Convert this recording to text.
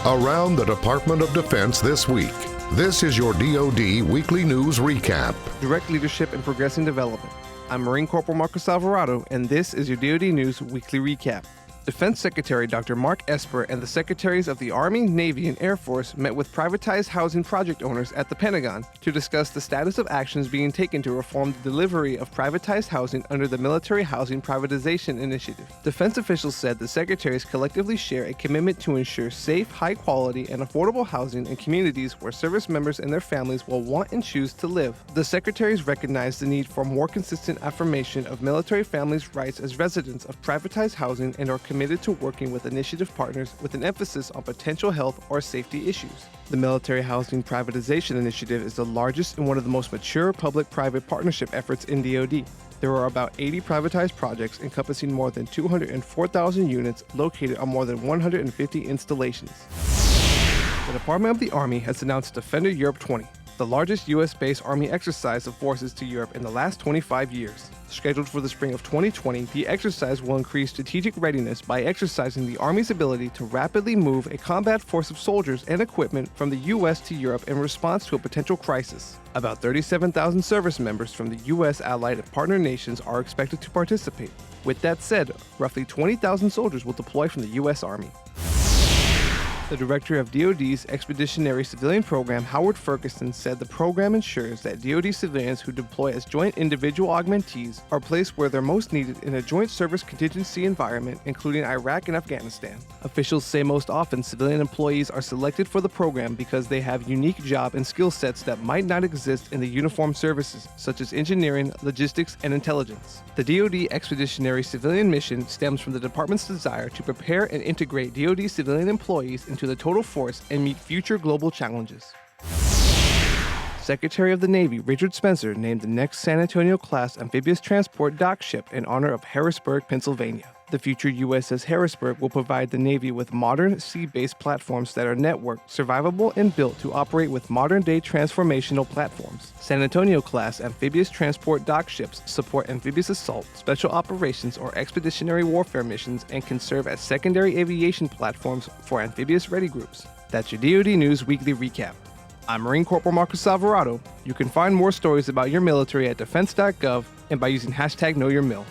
Around the Department of Defense this week. This is your DoD Weekly News Recap. Direct leadership and progressing development. I'm Marine Corporal Marcus Alvarado, and this is your DoD News Weekly Recap. Defense Secretary Dr. Mark Esper and the Secretaries of the Army, Navy, and Air Force met with privatized housing project owners at the Pentagon to discuss the status of actions being taken to reform the delivery of privatized housing under the Military Housing Privatization Initiative. Defense officials said the secretaries collectively share a commitment to ensure safe, high-quality, and affordable housing in communities where service members and their families will want and choose to live. The secretaries recognize the need for more consistent affirmation of military families' rights as residents of privatized housing and are committed to working with initiative partners with an emphasis on potential health or safety issues. The Military Housing Privatization Initiative is the largest and one of the most mature public-private partnership efforts in DoD. There are about 80 privatized projects encompassing more than 204,000 units located on more than 150 installations. The Department of the Army has announced Defender Europe 20, the largest U.S.-based Army exercise of forces to Europe in the last 25 years. Scheduled for the spring of 2020, the exercise will increase strategic readiness by exercising the Army's ability to rapidly move a combat force of soldiers and equipment from the U.S. to Europe in response to a potential crisis. About 37,000 service members from the U.S. allied and partner nations are expected to participate. With that said, roughly 20,000 soldiers will deploy from the U.S. Army. The director of DoD's Expeditionary Civilian Program, Howard Ferguson, said the program ensures that DoD civilians who deploy as joint individual augmentees are placed where they're most needed in a joint service contingency environment, including Iraq and Afghanistan. Officials say most often civilian employees are selected for the program because they have unique job and skill sets that might not exist in the uniformed services, such as engineering, logistics, and intelligence. The DoD Expeditionary Civilian Mission stems from the department's desire to prepare and integrate DoD civilian employees into the total force and meet future global challenges. Secretary of the Navy Richard Spencer named the next San Antonio-class amphibious transport dock ship in honor of Harrisburg, Pennsylvania. The future USS Harrisburg will provide the Navy with modern sea-based platforms that are networked, survivable, and built to operate with modern-day transformational platforms. San Antonio-class amphibious transport dock ships support amphibious assault, special operations, or expeditionary warfare missions and can serve as secondary aviation platforms for amphibious ready groups. That's your DoD News Weekly Recap. I'm Marine Corporal Marcus Alvarado. You can find more stories about your military at defense.gov and by using #KnowYourMil.